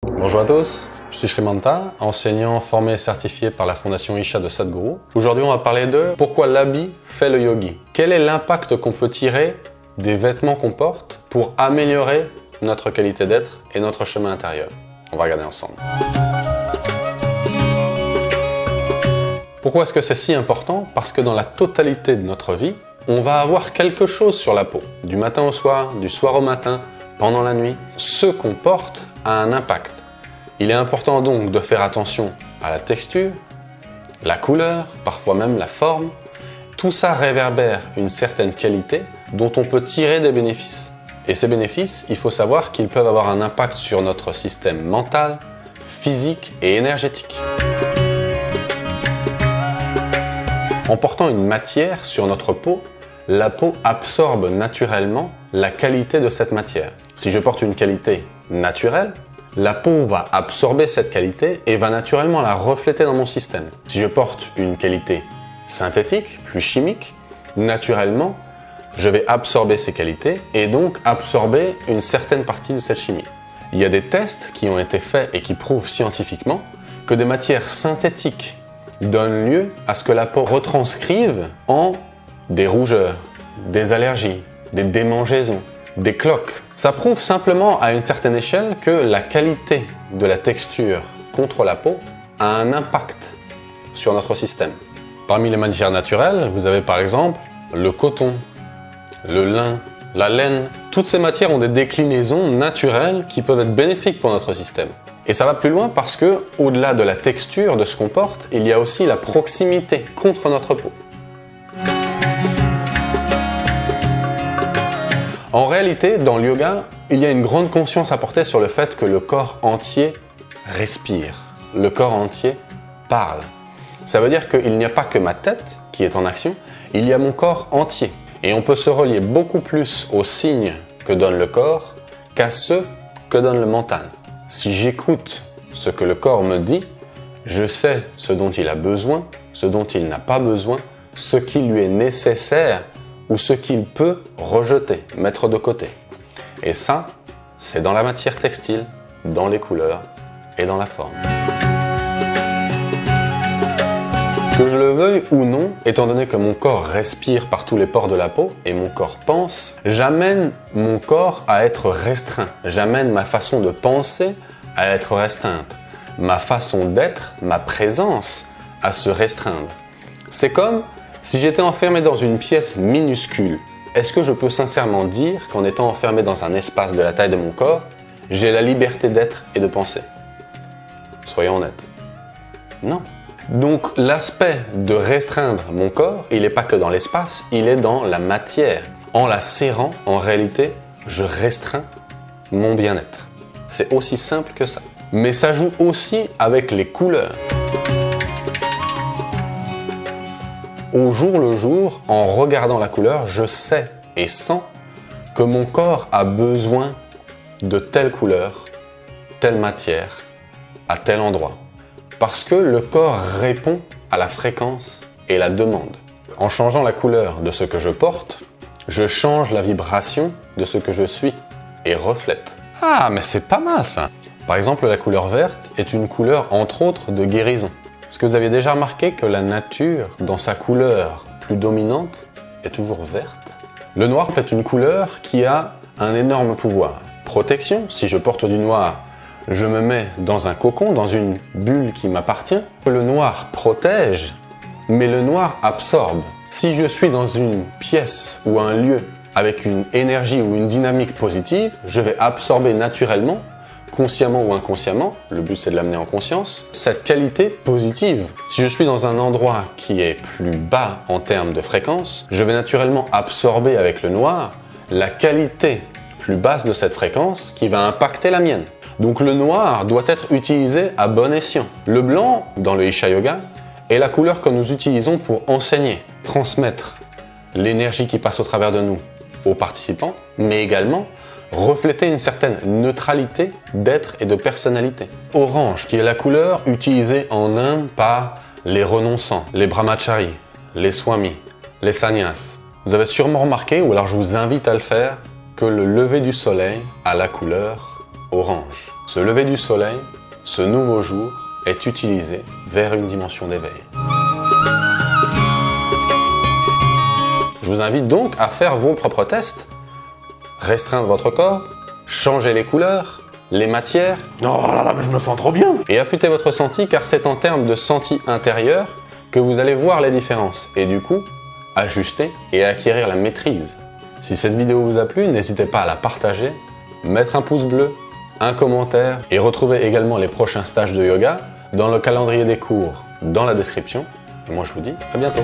Bonjour à tous, je suis Shrimanta, enseignant formé et certifié par la Fondation Isha de Sadhguru. Aujourd'hui, on va parler de pourquoi l'habit fait le yogi. Quel est l'impact qu'on peut tirer des vêtements qu'on porte pour améliorer notre qualité d'être et notre chemin intérieur. On va regarder ensemble. Pourquoi est-ce que c'est si important? Parce que dans la totalité de notre vie, on va avoir quelque chose sur la peau. Du matin au soir, du soir au matin, pendant la nuit. Ce qu'on porte a un impact. Il est important donc de faire attention à la texture, la couleur, parfois même la forme. Tout ça réverbère une certaine qualité dont on peut tirer des bénéfices. Et ces bénéfices, il faut savoir qu'ils peuvent avoir un impact sur notre système mental, physique et énergétique. En portant une matière sur notre peau, la peau absorbe naturellement la qualité de cette matière. Si je porte une qualité naturelle, la peau va absorber cette qualité et va naturellement la refléter dans mon système. Si je porte une qualité synthétique, plus chimique, naturellement, je vais absorber ces qualités et donc absorber une certaine partie de cette chimie. Il y a des tests qui ont été faits et qui prouvent scientifiquement que des matières synthétiques donnent lieu à ce que la peau retranscrive en des rougeurs, des allergies, des démangeaisons, des cloques. Ça prouve simplement à une certaine échelle que la qualité de la texture contre la peau a un impact sur notre système. Parmi les matières naturelles, vous avez par exemple le coton, le lin, la laine. Toutes ces matières ont des déclinaisons naturelles qui peuvent être bénéfiques pour notre système. Et ça va plus loin parce que, au-delà de la texture de ce qu'on porte, il y a aussi la proximité contre notre peau. En réalité, dans le yoga, il y a une grande conscience à porter sur le fait que le corps entier respire. Le corps entier parle. Ça veut dire qu'il n'y a pas que ma tête qui est en action, il y a mon corps entier. Et on peut se relier beaucoup plus aux signes que donne le corps qu'à ceux que donne le mental. Si j'écoute ce que le corps me dit, je sais ce dont il a besoin, ce dont il n'a pas besoin, ce qui lui est nécessaire ou ce qu'il peut rejeter, mettre de côté. Et ça, c'est dans la matière textile, dans les couleurs et dans la forme. Que je le veuille ou non, étant donné que mon corps respire par tous les pores de la peau et mon corps pense, j'amène mon corps à être restreint. J'amène ma façon de penser à être restreinte. Ma façon d'être, ma présence à se restreindre. C'est comme si j'étais enfermé dans une pièce minuscule. Est-ce que je peux sincèrement dire qu'en étant enfermé dans un espace de la taille de mon corps, j'ai la liberté d'être et de penser? Soyons honnêtes. Non. Donc l'aspect de restreindre mon corps, il n'est pas que dans l'espace, il est dans la matière. En la serrant, en réalité, je restreins mon bien-être. C'est aussi simple que ça. Mais ça joue aussi avec les couleurs. Au jour le jour, en regardant la couleur, je sais et sens que mon corps a besoin de telle couleur, telle matière, à tel endroit. Parce que le corps répond à la fréquence et la demande. En changeant la couleur de ce que je porte, je change la vibration de ce que je suis et reflète. Ah, mais c'est pas mal ça! Par exemple, la couleur verte est une couleur entre autres de guérison. Est-ce que vous avez déjà remarqué que la nature, dans sa couleur plus dominante, est toujours verte? Le noir est une couleur qui a un énorme pouvoir. Protection, si je porte du noir, je me mets dans un cocon, dans une bulle qui m'appartient. Le noir protège, mais le noir absorbe. Si je suis dans une pièce ou un lieu avec une énergie ou une dynamique positive, je vais absorber naturellement, consciemment ou inconsciemment, le but c'est de l'amener en conscience, cette qualité positive. Si je suis dans un endroit qui est plus bas en termes de fréquence, je vais naturellement absorber avec le noir la qualité plus basse de cette fréquence qui va impacter la mienne. Donc le noir doit être utilisé à bon escient. Le blanc, dans le Isha Yoga, est la couleur que nous utilisons pour enseigner, transmettre l'énergie qui passe au travers de nous aux participants, mais également refléter une certaine neutralité d'être et de personnalité. Orange, qui est la couleur utilisée en Inde par les renonçants, les brahmacharis, les swamis, les sannyas. Vous avez sûrement remarqué, ou alors je vous invite à le faire, que le lever du soleil a la couleur orange. Ce lever du soleil, ce nouveau jour, est utilisé vers une dimension d'éveil. Je vous invite donc à faire vos propres tests, restreindre votre corps, changer les couleurs, les matières. Oh là là, mais je me sens trop bien. Et affûter votre senti, car c'est en termes de senti intérieur que vous allez voir les différences et du coup, ajuster et acquérir la maîtrise. Si cette vidéo vous a plu, n'hésitez pas à la partager, mettre un pouce bleu, un commentaire et retrouvez également les prochains stages de yoga dans le calendrier des cours dans la description. Et moi je vous dis à bientôt.